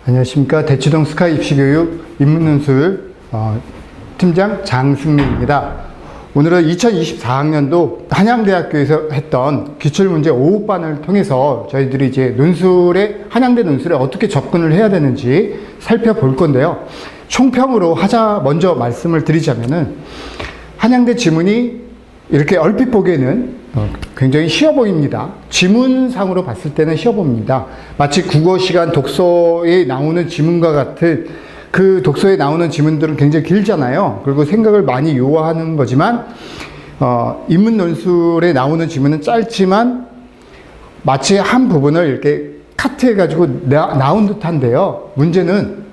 안녕하십니까. 대치동 스카이 입시교육 입문논술 팀장 장승민입니다. 오늘은 2024학년도 한양대학교에서 했던 기출문제 5호반을 통해서 저희들이 이제 한양대 논술에 어떻게 접근을 해야 되는지 살펴볼 건데요. 총평으로 먼저 말씀을 드리자면은 한양대 지문이 이렇게 얼핏 보기에는 굉장히 쉬워 보입니다. 지문상으로 봤을 때는 쉬워 보입니다. 마치 국어 시간 독서에 나오는 지문과 같은 그 독서에 나오는 지문들은 굉장히 길잖아요. 그리고 생각을 많이 요하는 거지만 인문 논술에 나오는 지문은 짧지만 마치 한 부분을 이렇게 카트해 가지고 나온 듯한데요. 문제는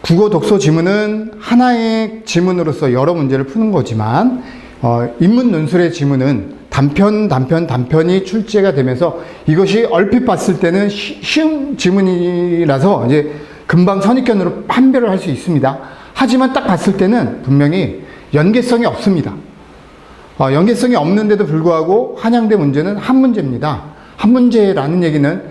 국어 독서 지문은 하나의 지문으로서 여러 문제를 푸는 거지만 인문 논술의 지문은 단편이 출제가 되면서 이것이 얼핏 봤을 때는 쉬운 지문이라서 이제 금방 선입견으로 판별을 할 수 있습니다. 하지만 딱 봤을 때는 분명히 연계성이 없습니다. 연계성이 없는데도 불구하고 한양대 문제는 한 문제입니다. 한 문제라는 얘기는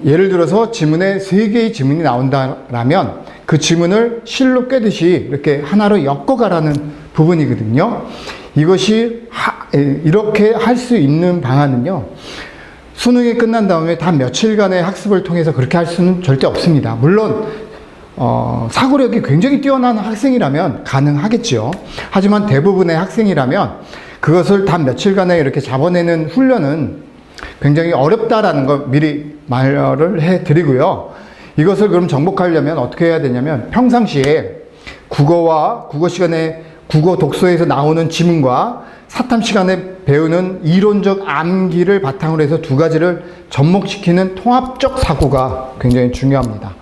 예를 들어서 지문에 3개의 지문이 나온다라면 그 지문을 실로 꿰듯이 이렇게 하나로 엮어가라는 부분이거든요. 이것이 이렇게 할 수 있는 방안은요, 수능이 끝난 다음에 단 며칠간의 학습을 통해서 그렇게 할 수는 절대 없습니다. 물론 사고력이 굉장히 뛰어난 학생이라면 가능하겠죠. 하지만 대부분의 학생이라면 그것을 단 며칠간에 이렇게 잡아내는 훈련은 굉장히 어렵다라는 걸 미리 말을 해드리고요. 이것을 그럼 정복하려면 어떻게 해야 되냐면 평상시에 국어 시간에 국어 독서에서 나오는 지문과 사탐 시간에 배우는 이론적 암기를 바탕으로 해서 두 가지를 접목시키는 통합적 사고가 굉장히 중요합니다.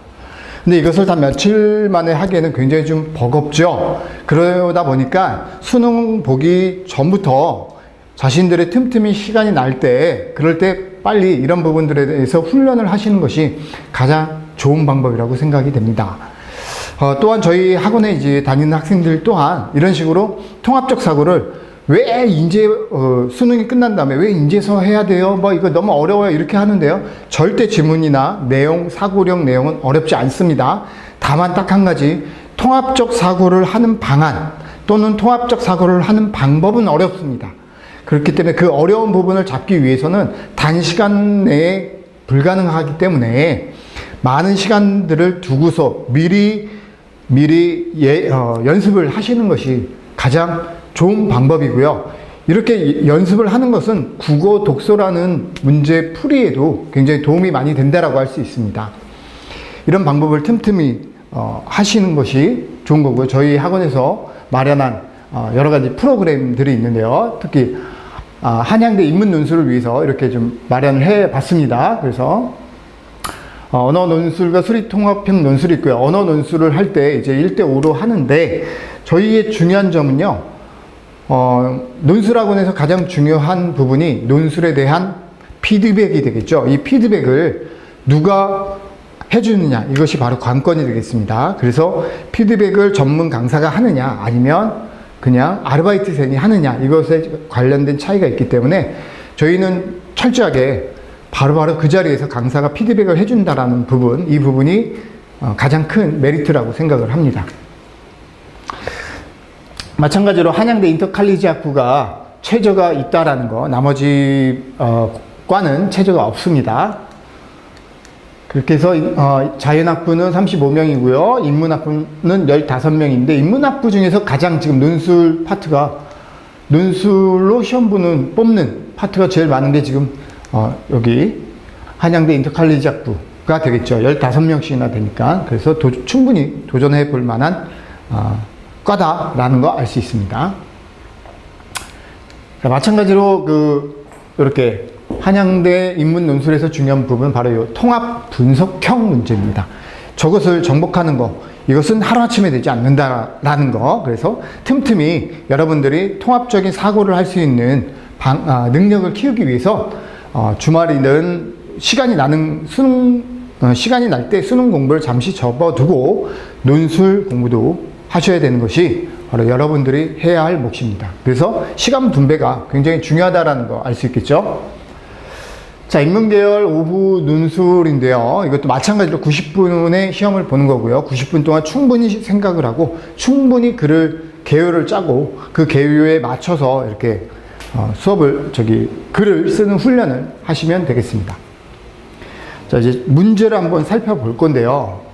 근데 이것을 다 며칠 만에 하기에는 굉장히 좀 버겁죠. 그러다 보니까 수능 보기 전부터 자신들의 틈틈이 시간이 날 때, 그럴 때 빨리 이런 부분들에 대해서 훈련을 하시는 것이 가장 좋은 방법이라고 생각이 됩니다. 또한 저희 학원에 이제 다니는 학생들 또한 이런 식으로 통합적 사고를 왜 이제 수능이 끝난 다음에 왜 이제서 해야 돼요? 이거 너무 어려워요. 이렇게 하는데요. 절대 지문이나 내용, 사고력 내용은 어렵지 않습니다. 다만 딱 한 가지, 통합적 사고를 하는 방안 또는 통합적 사고를 하는 방법은 어렵습니다. 그렇기 때문에 그 어려운 부분을 잡기 위해서는 단시간 내에 불가능하기 때문에 많은 시간들을 두고서 미리 연습을 하시는 것이 가장 좋은 방법이고요. 이렇게 연습을 하는 것은 국어 독서라는 문제 풀이에도 굉장히 도움이 많이 된다라고 할 수 있습니다. 이런 방법을 틈틈이 하시는 것이 좋은 거고요. 저희 학원에서 마련한 여러 가지 프로그램들이 있는데요. 특히 한양대 인문 논술을 위해서 이렇게 좀 마련을 해 봤습니다. 그래서 언어 논술과 수리 통합형 논술이 있고요. 언어 논술을 할 때 이제 1대5로 하는데 저희의 중요한 점은요, 논술학원에서 가장 중요한 부분이 논술에 대한 피드백이 되겠죠. 이 피드백을 누가 해주느냐, 이것이 바로 관건이 되겠습니다. 그래서 피드백을 전문 강사가 하느냐 아니면 그냥 아르바이트생이 하느냐, 이것에 관련된 차이가 있기 때문에 저희는 철저하게 바로바로 그 자리에서 강사가 피드백을 해준다라는 부분, 이 부분이 가장 큰 메리트라고 생각을 합니다. 마찬가지로 한양대 인터칼리지 학부가 최저가 있다라는 거, 나머지 과는 최저가 없습니다. 그렇게 해서 자연학부는 35명이고요. 인문학부는 15명인데 인문학부 중에서 가장 지금 논술 파트가, 논술로 시험 뽑는 파트가 제일 많은 게 지금 여기 한양대 인터칼리지 학부가 되겠죠. 15명씩이나 되니까. 그래서 충분히 도전해 볼 만한 과다라는 거 알 수 있습니다. 자, 마찬가지로 이렇게 한양대 인문 논술에서 중요한 부분은 바로 이 통합 분석형 문제입니다. 저것을 정복하는 거, 이것은 하루아침에 되지 않는다라는 거. 그래서 틈틈이 여러분들이 통합적인 사고를 할 수 있는 능력을 키우기 위해서 주말이든 시간이 날 때 수능 공부를 잠시 접어두고 논술 공부도 하셔야 되는 것이 바로 여러분들이 해야 할 몫입니다. 그래서 시간 분배가 굉장히 중요하다는 거 알 수 있겠죠? 자, 인문계열 오후 논술인데요. 이것도 마찬가지로 90분의 시험을 보는 거고요. 90분 동안 충분히 생각을 하고 충분히 개요를 짜고 그 개요에 맞춰서 이렇게 글을 쓰는 훈련을 하시면 되겠습니다. 자, 이제 문제를 한번 살펴볼 건데요.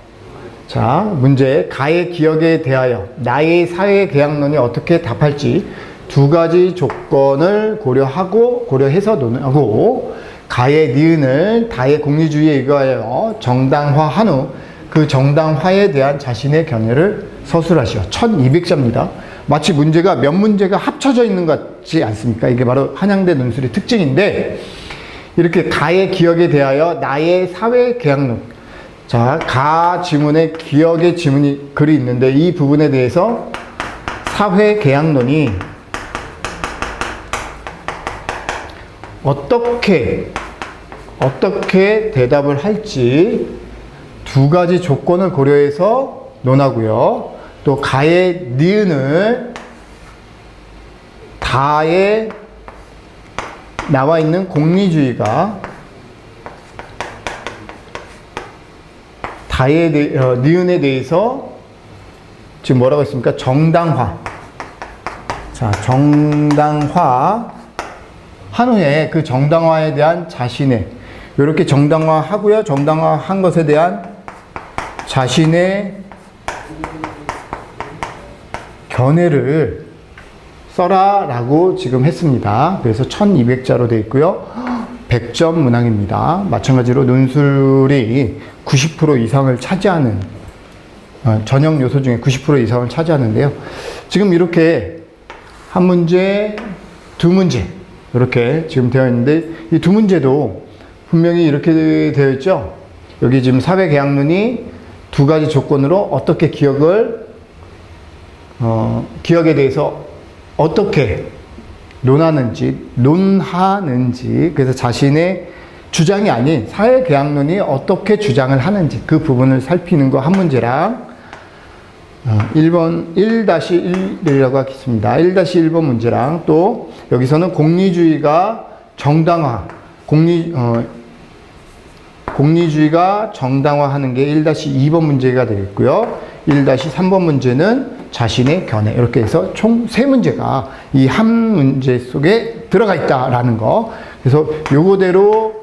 자, 문제. 가의 기억에 대하여 나의 사회 계약론이 어떻게 답할지 두 가지 조건을 고려해서 논하고 가의 니은을 다의 공리주의에 의거하여 정당화한 후 그 정당화에 대한 자신의 견해를 서술하시오. 1200자입니다. 마치 문제가 몇 문제가 합쳐져 있는 것 같지 않습니까? 이게 바로 한양대 논술의 특징인데, 이렇게 가의 기억에 대하여 나의 사회 계약론. 자, 가 지문에 기억의 지문이 글이 있는데 이 부분에 대해서 사회 계약론이 어떻게 대답을 할지 두 가지 조건을 고려해서 논하고요. 또 가의 니은을 다에 나와 있는 공리주의가 니은에 대해서 지금 뭐라고 했습니까? 정당화. 자, 정당화 한 후에 그 정당화에 대한 자신의, 이렇게 정당화하고요. 정당화한 것에 대한 자신의 견해를 써라 라고 지금 했습니다. 그래서 1200자로 되어 있고요. 100점 문항입니다. 마찬가지로 논술이 90% 이상을 차지하는, 전형 요소 중에 90% 이상을 차지하는데요. 지금 이렇게 한 문제, 두 문제 이렇게 지금 되어 있는데 이 두 문제도 분명히 이렇게 되어 있죠. 여기 지금 사회계약론이 두 가지 조건으로 어떻게 기억에 대해서 어떻게 논하는지, 그래서 자신의 주장이 아닌 사회계약론이 어떻게 주장을 하는지 그 부분을 살피는 거 한 문제랑 1번 1-1이라고 하겠습니다. 1-1번 문제랑 또 여기서는 공리주의가 공리주의가 정당화하는 게 1-2번 문제가 되겠고요. 1-3번 문제는 자신의 견해. 이렇게 해서 총 3문제가 이 한 문제 속에 들어가 있다라는 거. 그래서 요거대로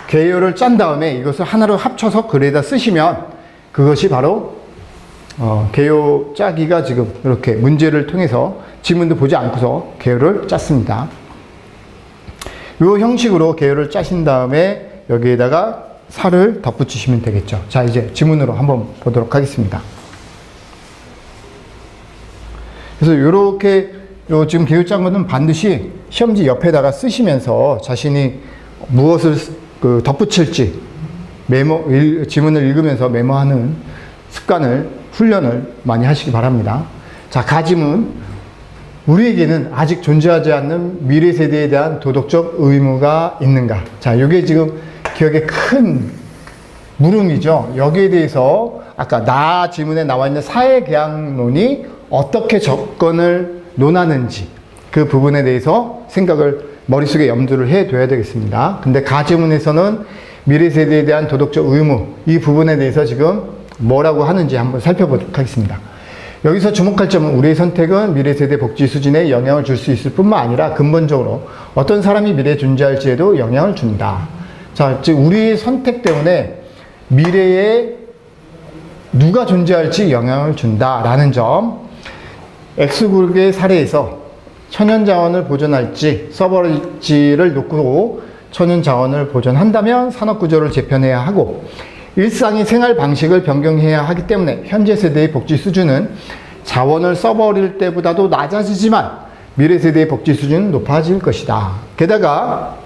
개요를 짠 다음에 이것을 하나로 합쳐서 글에다 쓰시면 그것이 바로 개요 짜기가 지금 이렇게 문제를 통해서 지문도 보지 않고서 개요를 짰습니다. 이 형식으로 개요를 짜신 다음에 여기에다가 살을 덧붙이시면 되겠죠. 자, 이제 지문으로 한번 보도록 하겠습니다. 그래서 이렇게 지금 개요 짠 거는 반드시 시험지 옆에다가 쓰시면서 자신이 무엇을 덧붙일지 지문을 읽으면서 메모하는 훈련을 많이 하시기 바랍니다. 자, 가지문. 우리에게는 아직 존재하지 않는 미래 세대에 대한 도덕적 의무가 있는가? 자, 이게 지금 기억에 큰 물음이죠. 여기에 대해서 아까 나 지문에 나와 있는 사회계약론이 어떻게 접근을 논하는지 그 부분에 대해서 생각을 머릿속에 염두를 해둬야 되겠습니다. 근데 가지문에서는 미래 세대에 대한 도덕적 의무 이 부분에 대해서 지금 뭐라고 하는지 한번 살펴보도록 하겠습니다. 여기서 주목할 점은 우리의 선택은 미래 세대 복지 수준에 영향을 줄 수 있을 뿐만 아니라 근본적으로 어떤 사람이 미래에 존재할지에도 영향을 준다. 자, 즉 우리의 선택 때문에 미래에 누가 존재할지 영향을 준다라는 점. X국의 사례에서 천연자원을 보존할지 써버릴지를 놓고 천연자원을 보존한다면 산업구조를 재편해야 하고 일상의 생활 방식을 변경해야 하기 때문에 현재 세대의 복지 수준은 자원을 써버릴 때보다도 낮아지지만 미래 세대의 복지 수준은 높아질 것이다. 게다가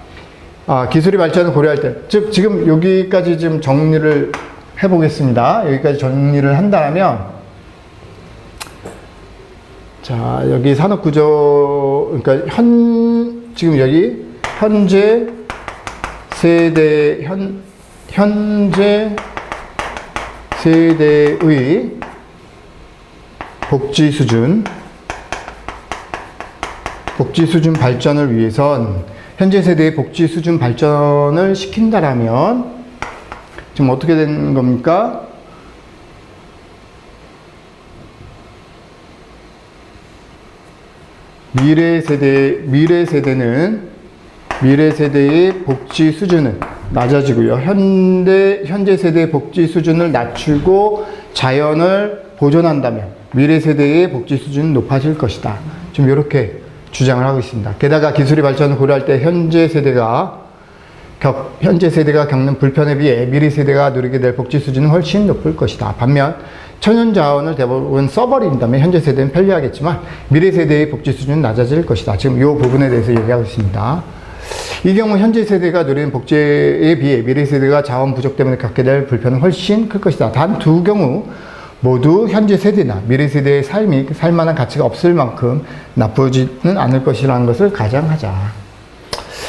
기술이 발전을 고려할 때, 즉 지금 여기까지 좀 정리를 해보겠습니다. 여기까지 정리를 한다면, 자 여기 산업구조, 그러니까 지금 여기 현재 세대의 복지 수준 발전을 위해선 현재 세대의 복지 수준 발전을 시킨다라면 지금 어떻게 되는 겁니까? 미래 세대의 복지 수준은 낮아지고요. 현재 세대의 복지 수준을 낮추고 자연을 보존한다면 미래 세대의 복지 수준은 높아질 것이다. 지금 이렇게 주장을 하고 있습니다. 게다가 기술이 발전을 고려할 때 현재 세대가 겪는 불편에 비해 미래 세대가 누리게 될 복지 수준은 훨씬 높을 것이다. 반면 천연 자원을 대부분 써버린다면 현재 세대는 편리하겠지만 미래 세대의 복지 수준은 낮아질 것이다. 지금 이 부분에 대해서 얘기하고 있습니다. 이 경우 현재 세대가 누리는 복지에 비해 미래 세대가 자원 부족 때문에 겪게 될 불편은 훨씬 클 것이다. 단 두 경우 모두 현재 세대나 미래 세대의 삶이 살만한 가치가 없을 만큼 나쁘지는 않을 것이라는 것을 가정하자.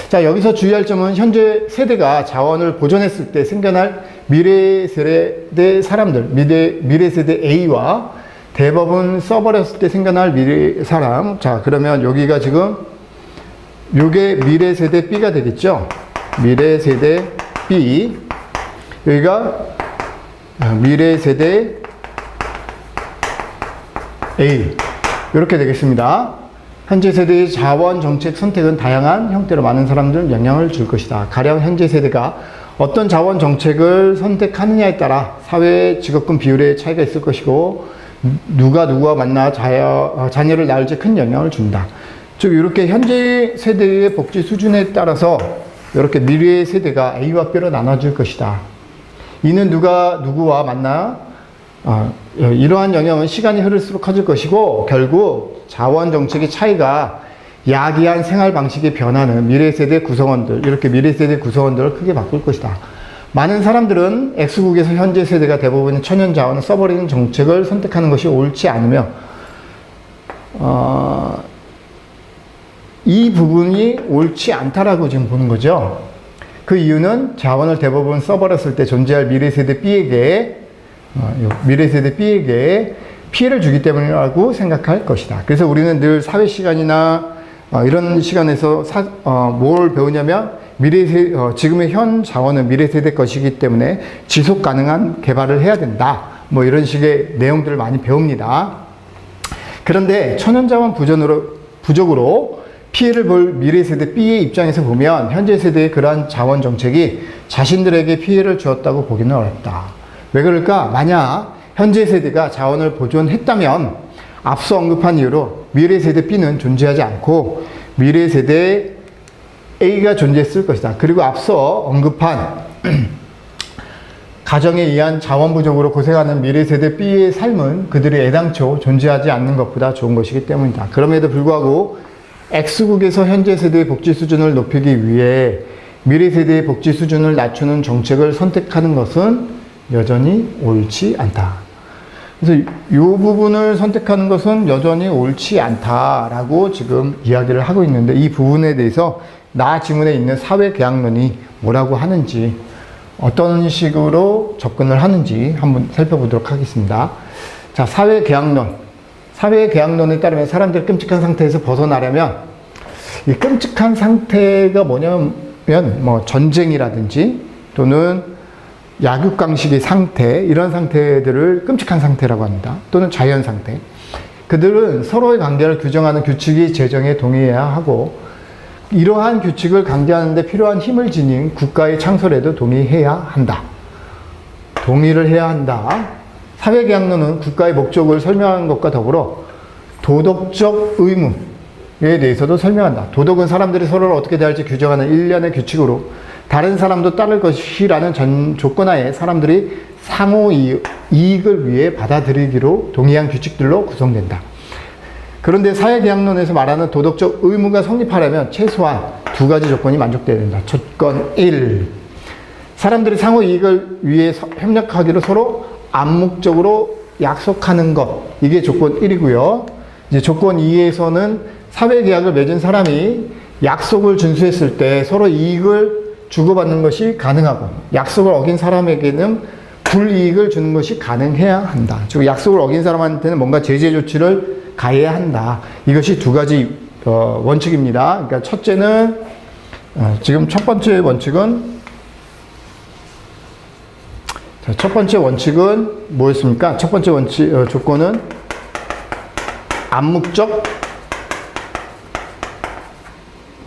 자, 여기서 주의할 점은 현재 세대가 자원을 보존했을 때 생겨날 미래 세대 사람들, 미래 세대 A와 대부분 써버렸을 때 생겨날 미래 사람. 자, 그러면 여기가 지금 요게 미래 세대 B가 되겠죠? 미래 세대 B. 여기가 미래 세대 A. 이렇게 되겠습니다. 현재 세대의 자원 정책 선택은 다양한 형태로 많은 사람들 영향을 줄 것이다. 가령 현재 세대가 어떤 자원 정책을 선택하느냐에 따라 사회 직업군 비율의 차이가 있을 것이고 누가 누구와 만나 자녀를 낳을지 큰 영향을 준다. 즉 이렇게 현재 세대의 복지 수준에 따라서 이렇게 미래의 세대가 A와 B로 나눠질 것이다. 이는 누가 누구와 만나 이러한 영향은 시간이 흐를수록 커질 것이고 결국 자원 정책의 차이가 야기한 생활 방식의 변화는 미래 세대 구성원들, 이렇게 미래 세대 구성원들을 크게 바꿀 것이다. 많은 사람들은 X국에서 현재 세대가 대부분의 천연 자원을 써버리는 정책을 선택하는 것이 옳지 않으며 이 부분이 옳지 않다라고 지금 보는 거죠. 그 이유는 자원을 대부분 써버렸을 때 존재할 미래 세대 B에게 피해를 주기 때문이라고 생각할 것이다. 그래서 우리는 늘 사회 시간이나 이런 시간에서 뭘 배우냐면 지금의 현 자원은 미래 세대 것이기 때문에 지속 가능한 개발을 해야 된다. 뭐 이런 식의 내용들을 많이 배웁니다. 그런데 천연 자원 부족으로 피해를 볼 미래 세대 B의 입장에서 보면 현재 세대의 그러한 자원 정책이 자신들에게 피해를 주었다고 보기는 어렵다. 왜 그럴까? 만약 현재 세대가 자원을 보존했다면 앞서 언급한 이유로 미래 세대 B는 존재하지 않고 미래 세대 A가 존재했을 것이다. 그리고 앞서 언급한 가정에 의한 자원 부족으로 고생하는 미래 세대 B의 삶은 그들이 애당초 존재하지 않는 것보다 좋은 것이기 때문이다. 그럼에도 불구하고 X국에서 현재 세대의 복지 수준을 높이기 위해 미래 세대의 복지 수준을 낮추는 정책을 선택하는 것은 여전히 옳지 않다. 그래서 이 부분을 선택하는 것은 여전히 옳지 않다라고 지금 이야기를 하고 있는데 이 부분에 대해서 나 지문에 있는 사회계약론이 뭐라고 하는지 어떤 식으로 접근을 하는지 한번 살펴보도록 하겠습니다. 자, 사회계약론에 따르면 사람들이 끔찍한 상태에서 벗어나려면 이 끔찍한 상태가 뭐냐면 뭐 전쟁이라든지 또는 약육강식의 상태, 이런 상태들을 끔찍한 상태라고 합니다. 또는 자연 상태. 그들은 서로의 관계를 규정하는 규칙이 제정에 동의해야 하고 이러한 규칙을 강제하는 데 필요한 힘을 지닌 국가의 창설에도 동의해야 한다. 동의를 해야 한다. 사회계약론은 국가의 목적을 설명하는 것과 더불어 도덕적 의무에 대해서도 설명한다. 도덕은 사람들이 서로를 어떻게 대할지 규정하는 일련의 규칙으로 다른 사람도 따를 것이라는 전 조건하에 사람들이 상호 이익을 위해 받아들이기로 동의한 규칙들로 구성된다. 그런데 사회계약론에서 말하는 도덕적 의무가 성립하려면 최소한 두 가지 조건이 만족돼야 된다. 조건 1. 사람들이 상호 이익을 위해 협력하기로 서로 암묵적으로 약속하는 것. 이게 조건 1이고요. 이제 조건 2에서는 사회계약을 맺은 사람이 약속을 준수했을 때 서로 이익을 주고받는 것이 가능하고 약속을 어긴 사람에게는 불이익을 주는 것이 가능해야 한다. 즉 약속을 어긴 사람한테는 뭔가 제재 조치를 가해야 한다. 이것이 두 가지 원칙입니다. 그러니까 첫째는 지금 첫 번째 원칙은 첫 번째 원칙은 뭐였습니까? 첫 번째 원칙 조건은 암묵적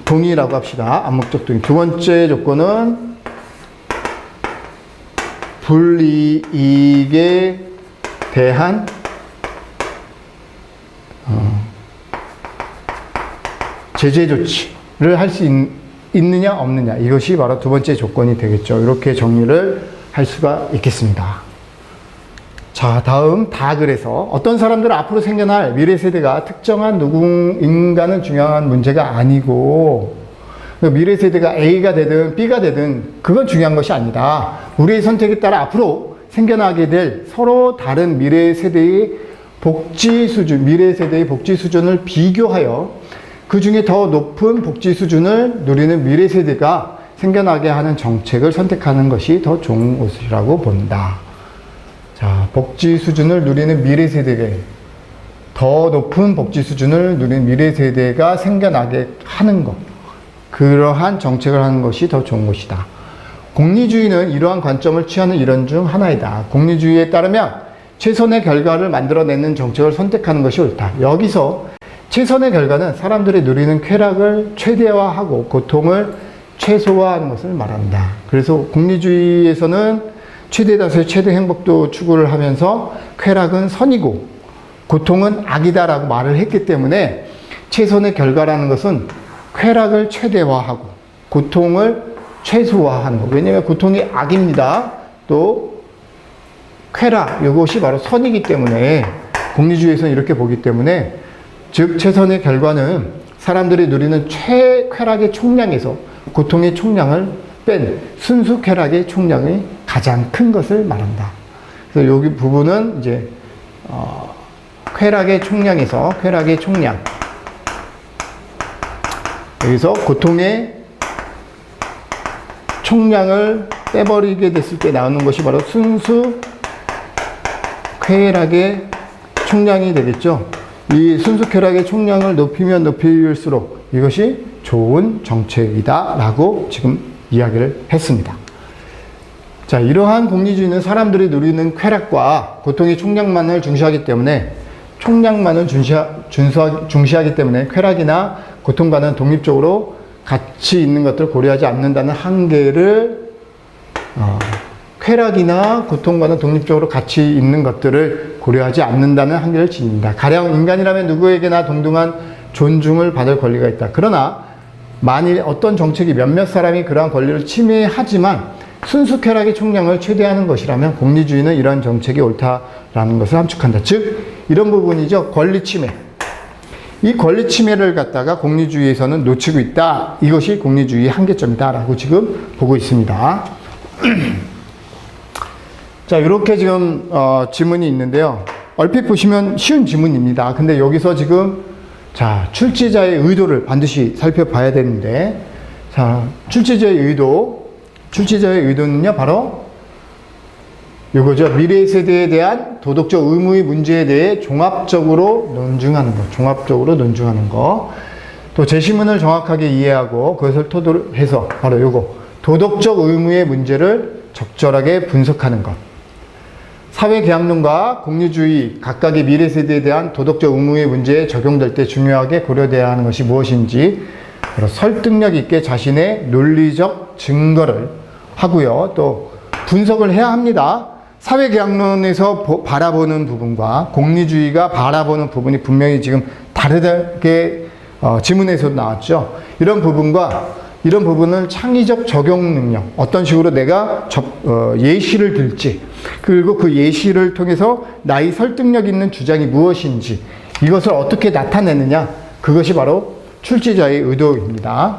동의라고 합시다. 암묵적 동의. 두 번째 조건은 불이익에 대한 제재 조치를 할 수 있느냐 없느냐, 이것이 바로 두 번째 조건이 되겠죠. 이렇게 정리를 할 수가 있겠습니다. 자, 다음 그래서 어떤 사람들은 앞으로 생겨날 미래 세대가 특정한 인간은 중요한 문제가 아니고 미래 세대가 A가 되든 B가 되든 그건 중요한 것이 아니다. 우리의 선택에 따라 앞으로 생겨나게 될 서로 다른 미래 세대의 복지 수준을 비교하여 그 중에 더 높은 복지 수준을 누리는 미래 세대가 생겨나게 하는 정책을 선택하는 것이 더 좋은 것이라고 본다. 자, 복지 수준을 누리는 미래 세대에 더 높은 복지 수준을 누리는 미래 세대가 생겨나게 하는 것. 그러한 정책을 하는 것이 더 좋은 것이다. 공리주의는 이러한 관점을 취하는 이론 중 하나이다. 공리주의에 따르면 최선의 결과를 만들어내는 정책을 선택하는 것이 옳다. 여기서 최선의 결과는 사람들이 누리는 쾌락을 최대화하고 고통을 최소화하는 것을 말한다. 그래서 공리주의에서는 최대 다수의 최대 행복도 추구를 하면서 쾌락은 선이고 고통은 악이다라고 말을 했기 때문에 최선의 결과라는 것은 쾌락을 최대화하고 고통을 최소화하는 것. 왜냐하면 고통이 악입니다. 또 쾌락, 이것이 바로 선이기 때문에 공리주의에서는 이렇게 보기 때문에 즉 최선의 결과는 사람들이 누리는 쾌락의 총량에서 고통의 총량을 뺀 순수 쾌락의 총량이 가장 큰 것을 말한다. 그래서 여기 부분은 이제 쾌락의 총량에서 쾌락의 총량, 여기서 고통의 총량을 빼버리게 됐을 때 나오는 것이 바로 순수 쾌락의 총량이 되겠죠. 이 순수 쾌락의 총량을 높이면 높일수록 이것이 좋은 정책이다 라고 지금 이야기를 했습니다. 자, 이러한 공리주의는 사람들이 누리는 쾌락과 고통의 총량만을 중시하기 때문에 중시하기 때문에 쾌락이나 고통과는 독립적으로 같이 있는 것들을 고려하지 않는다는 한계를 쾌락이나 고통과는 독립적으로 같이 있는 것들을 고려하지 않는다는 한계를 지닌다. 가령 인간이라면 누구에게나 동등한 존중을 받을 권리가 있다. 그러나 만일 어떤 정책이 몇몇 사람이 그러한 권리를 침해하지만 순수 쾌락의 총량을 최대화하는 것이라면 공리주의는 이러한 정책이 옳다라는 것을 함축한다. 즉 이런 부분이죠. 권리 침해. 이 권리 침해를 갖다가 공리주의에서는 놓치고 있다. 이것이 공리주의의 한계점이다라고 지금 보고 있습니다. 자, 이렇게 지금 지문이 있는데요. 얼핏 보시면 쉬운 지문입니다. 근데 여기서 지금 자, 출제자의 의도를 반드시 살펴봐야 되는데, 자, 출제자의 의도는요, 바로 이거죠. 미래 세대에 대한 도덕적 의무의 문제에 대해 종합적으로 논증하는 것. 또 제시문을 정확하게 이해하고 그것을 토대로 해서 바로 요거 도덕적 의무의 문제를 적절하게 분석하는 것. 사회계약론과 공리주의 각각의 미래 세대에 대한 도덕적 의무의 문제에 적용될 때 중요하게 고려돼야 하는 것이 무엇인지 바로 설득력 있게 자신의 논리적 증거를 하고요. 또 분석을 해야 합니다. 사회계약론에서 바라보는 부분과 공리주의가 바라보는 부분이 분명히 지금 다르게 지문에서도 나왔죠. 이런 부분을 창의적 적용 능력, 어떤 식으로 내가 예시를 들지, 그리고 그 예시를 통해서 나의 설득력 있는 주장이 무엇인지, 이것을 어떻게 나타내느냐? 그것이 바로 출제자의 의도입니다.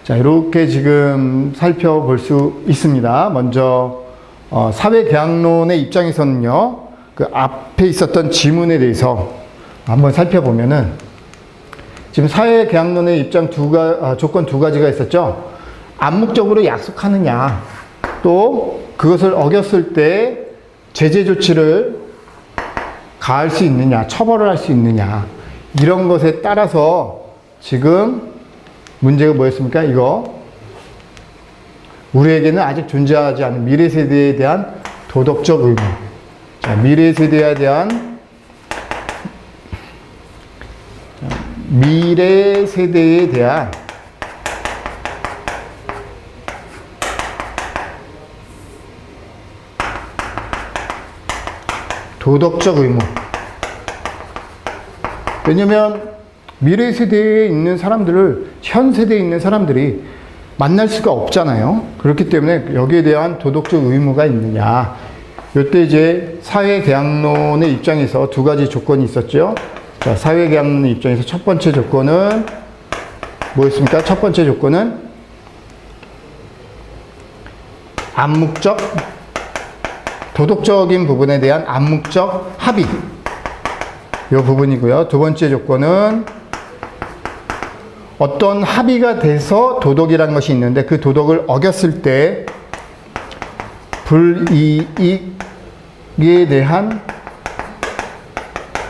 자, 이렇게 지금 살펴볼 수 있습니다. 먼저 사회계약론의 입장에서는요, 그 앞에 있었던 지문에 대해서 한번 살펴보면은, 지금 사회계약론의 입장 조건 두 가지가 있었죠. 암묵적으로 약속하느냐, 또 그것을 어겼을 때 제재 조치를 가할 수 있느냐, 처벌을 할 수 있느냐, 이런 것에 따라서 지금 문제가 뭐였습니까? 이거 우리에게는 아직 존재하지 않은 미래 세대에 대한 도덕적 의무. 자, 미래 세대에 대한 도덕적 의무. 왜냐면 미래 세대에 있는 사람들을 현 세대에 있는 사람들이 만날 수가 없잖아요. 그렇기 때문에 여기에 대한 도덕적 의무가 있느냐. 이때 이제 사회계약론의 입장에서 두 가지 조건이 있었죠. 자, 사회계약론의 입장에서 첫 번째 조건은 뭐였습니까? 첫 번째 조건은 암묵적, 도덕적인 부분에 대한 암묵적 합의. 이 부분이고요. 두 번째 조건은 어떤 합의가 돼서 도덕이라는 것이 있는데 그 도덕을 어겼을 때 불이익에 대한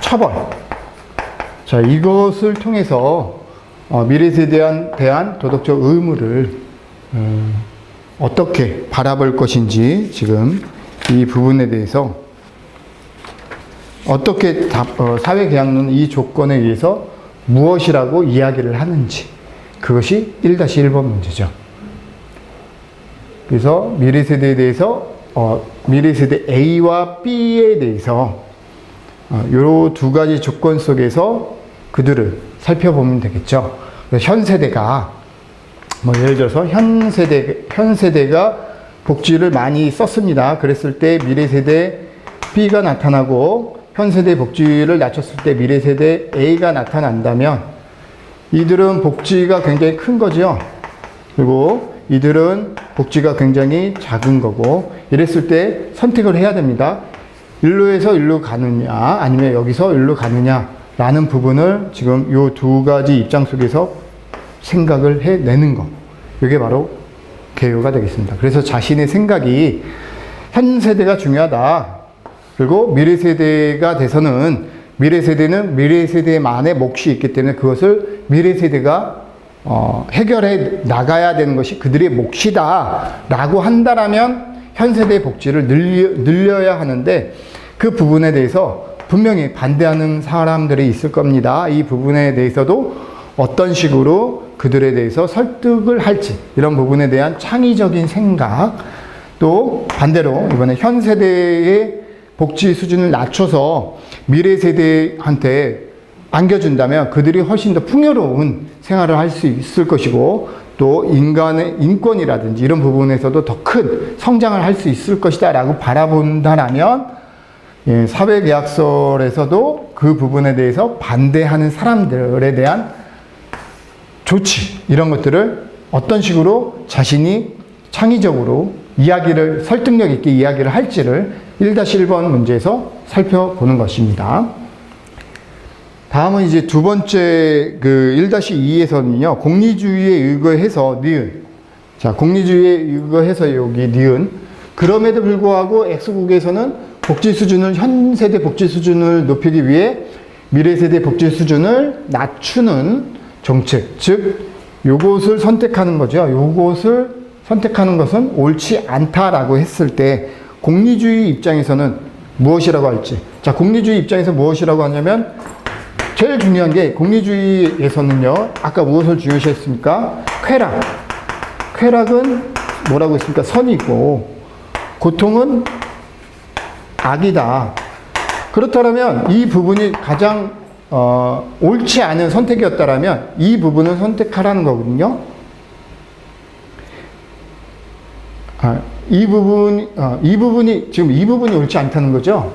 처벌. 자, 이것을 통해서 미래 세대에 대한 도덕적 의무를 어떻게 바라볼 것인지 지금 이 부분에 대해서 어떻게 사회계약론 이 조건에 의해서 무엇이라고 이야기를 하는지, 그것이 1-1번 문제죠. 그래서 미래 세대에 대해서 미래 세대 A와 B에 대해서 요 두 가지 조건 속에서 그들을 살펴보면 되겠죠. 현 세대가 예를 들어서 현 세대가 복지를 많이 썼습니다. 그랬을 때 미래 세대 B가 나타나고 현 세대 복지를 낮췄을 때 미래 세대 A가 나타난다면 이들은 복지가 굉장히 큰 거죠. 그리고 이들은 복지가 굉장히 작은 거고, 이랬을 때 선택을 해야 됩니다. 일로에서 일로 가느냐 아니면 여기서 일로 가느냐 라는 부분을 지금 요 두 가지 입장 속에서 생각을 해내는 거, 이게 바로 개요가 되겠습니다. 그래서 자신의 생각이 현 세대가 중요하다. 그리고 미래 세대가 돼서는 미래 세대는 미래 세대만의 몫이 있기 때문에 그것을 미래 세대가 해결해 나가야 되는 것이 그들의 몫이다 라고 한다라면 현 세대의 복지를 늘려야 하는데, 그 부분에 대해서 분명히 반대하는 사람들이 있을 겁니다. 이 부분에 대해서도 어떤 식으로 그들에 대해서 설득을 할지, 이런 부분에 대한 창의적인 생각, 또 반대로 이번에 현 세대의 복지 수준을 낮춰서 미래 세대한테 안겨준다면 그들이 훨씬 더 풍요로운 생활을 할 수 있을 것이고, 또 인간의 인권이라든지 이런 부분에서도 더 큰 성장을 할 수 있을 것이다 라고 바라본다라면, 사회계약설에서도 그 부분에 대해서 반대하는 사람들에 대한 조치, 이런 것들을 어떤 식으로 자신이 창의적으로 이야기를, 설득력 있게 이야기를 할지를 1-1번 문제에서 살펴보는 것입니다. 다음은 이제 두 번째 1-2에서는요, 공리주의에 의거해서 니은. 자, 공리주의에 의거해서 여기 니은. 그럼에도 불구하고 X국에서는 복지 수준을, 현 세대 복지 수준을 높이기 위해 미래 세대 복지 수준을 낮추는 정책. 즉, 요것을 선택하는 거죠. 요것을 선택하는 것은 옳지 않다라고 했을 때 공리주의 입장에서는 무엇이라고 할지. 자, 공리주의 입장에서 무엇이라고 하냐면, 제일 중요한 게 공리주의에서는요, 아까 무엇을 중요시했습니까? 쾌락. 쾌락은 뭐라고 했습니까? 선이고, 고통은 악이다. 그렇다면 이 부분이 가장 옳지 않은 선택이었다라면 이 부분을 선택하라는 거거든요. 이 부분이 지금 이 부분이 옳지 않다는 거죠.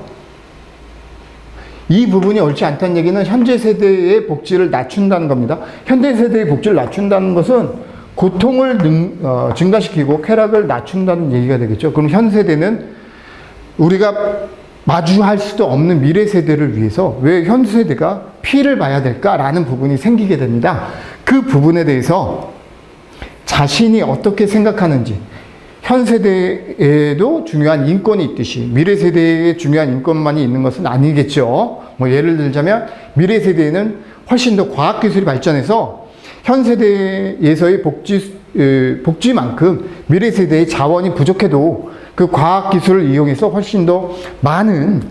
이 부분이 옳지 않다는 얘기는 현재 세대의 복지를 낮춘다는 겁니다. 현대 세대의 복지를 낮춘다는 것은 고통을 증가시키고 쾌락을 낮춘다는 얘기가 되겠죠. 그럼 현 세대는 우리가 마주할 수도 없는 미래 세대를 위해서 왜 현 세대가 피해를 봐야 될까라는 부분이 생기게 됩니다. 그 부분에 대해서 자신이 어떻게 생각하는지, 현 세대에도 중요한 인권이 있듯이 미래 세대에 중요한 인권만이 있는 것은 아니겠죠. 뭐 예를 들자면 미래 세대에는 훨씬 더 과학기술이 발전해서 현 세대에서의 복지만큼 미래 세대의 자원이 부족해도 그 과학기술을 이용해서 훨씬 더 많은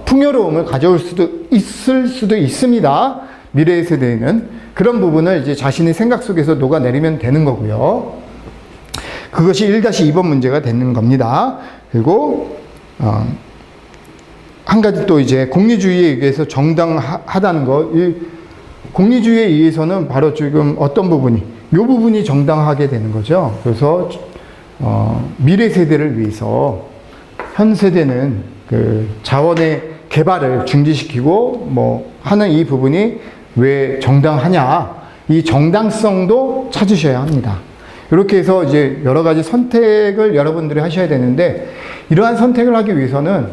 풍요로움을 가져올 수도 있습니다. 미래 세대에는 그런 부분을 이제 자신의 생각 속에서 녹아내리면 되는 거고요. 그것이 1-2번 문제가 되는 겁니다. 그리고 한 가지 또 이제 공리주의에 의해서 정당하다는 것. 이 공리주의에 의해서는 바로 지금 어떤 부분이, 이 부분이 정당하게 되는 거죠. 그래서 미래 세대를 위해서 현 세대는 그 자원의 개발을 중지시키고 뭐 하는 이 부분이 왜 정당하냐, 이 정당성도 찾으셔야 합니다. 이렇게 해서 이제 여러 가지 선택을 여러분들이 하셔야 되는데, 이러한 선택을 하기 위해서는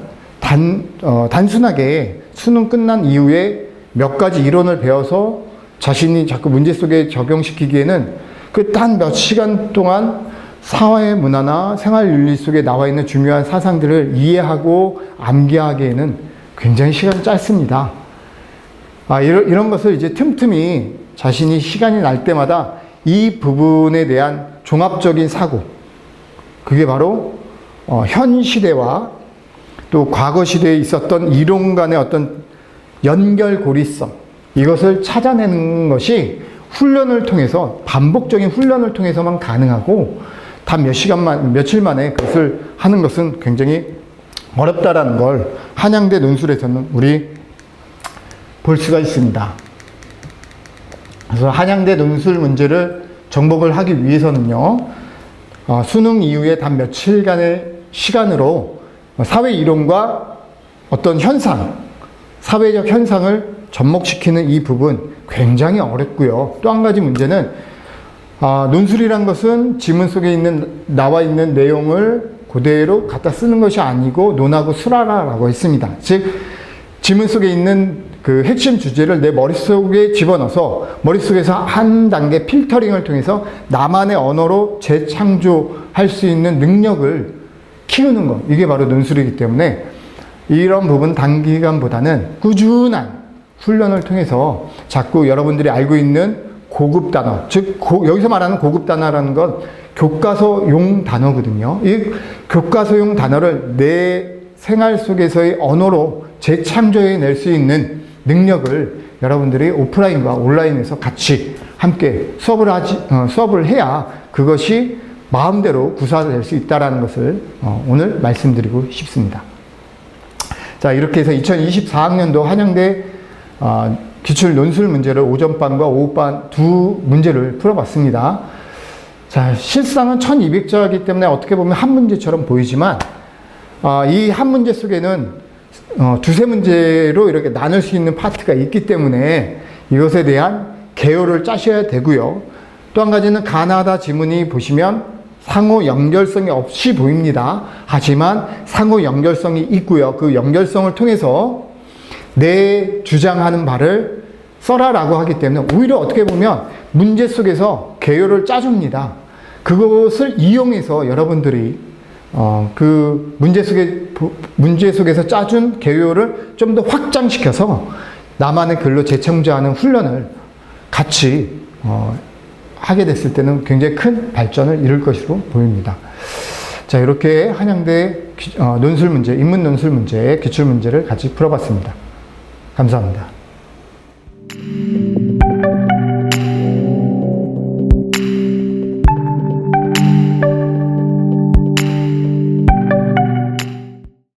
단순하게 수능 끝난 이후에 몇 가지 이론을 배워서 자신이 자꾸 문제 속에 적용시키기에는 그 단 몇 시간 동안 사회 문화나 생활 윤리 속에 나와 있는 중요한 사상들을 이해하고 암기하기에는 굉장히 시간이 짧습니다. 이런 것을 이제 틈틈이 자신이 시간이 날 때마다 이 부분에 대한 종합적인 사고, 그게 바로 현 시대와 또 과거 시대에 있었던 이론 간의 어떤 연결고리성, 이것을 찾아내는 것이 훈련을 통해서, 반복적인 훈련을 통해서만 가능하고, 단 며칠 만에 그것을 하는 것은 굉장히 어렵다라는 걸 한양대 논술에서는 우리 볼 수가 있습니다. 그래서 한양대 논술 문제를 정복을 하기 위해서는요, 수능 이후에 단 며칠간의 시간으로 사회 이론과 어떤 현상, 사회적 현상을 접목시키는 이 부분 굉장히 어렵고요. 또 한 가지 문제는 논술이란 것은 지문 속에 나와 있는 내용을 그대로 갖다 쓰는 것이 아니고 논하고 수라라라고 했습니다. 즉 지문 속에 있는 그 핵심 주제를 내 머릿속에 집어넣어서 머릿속에서 한 단계 필터링을 통해서 나만의 언어로 재창조할 수 있는 능력을 키우는 것, 이게 바로 논술이기 때문에 이런 부분 단기간보다는 꾸준한 훈련을 통해서 자꾸 여러분들이 알고 있는 고급 단어, 즉 여기서 말하는 고급 단어라는 건 교과서용 단어거든요. 이 교과서용 단어를 내 생활 속에서의 언어로 재창조해낼 수 있는 능력을 여러분들이 오프라인과 온라인에서 같이 함께 수업을 해야 그것이 마음대로 구사될 수 있다는 것을 오늘 말씀드리고 싶습니다. 자, 이렇게 해서 2024학년도 한양대 기출 논술 문제를 오전반과 오후반 두 문제를 풀어봤습니다. 자, 실상은 1200자이기 때문에 어떻게 보면 한 문제처럼 보이지만 이 한 문제 속에는 두세 문제로 이렇게 나눌 수 있는 파트가 있기 때문에 이것에 대한 개요를 짜셔야 되고요. 또 한 가지는 가나다 지문이 보시면 상호 연결성이 없이 보입니다. 하지만 상호 연결성이 있고요. 그 연결성을 통해서 내 주장하는 바를 써라라고 하기 때문에 오히려 어떻게 보면 문제 속에서 개요를 짜줍니다. 그것을 이용해서 여러분들이 그 문제 속에서 짜준 개요를 좀 더 확장시켜서 나만의 글로 재창조하는 훈련을 같이 하게 됐을 때는 굉장히 큰 발전을 이룰 것으로 보입니다. 자, 이렇게 한양대 논술 문제, 인문 논술 문제의 기출 문제를 같이 풀어봤습니다. 감사합니다.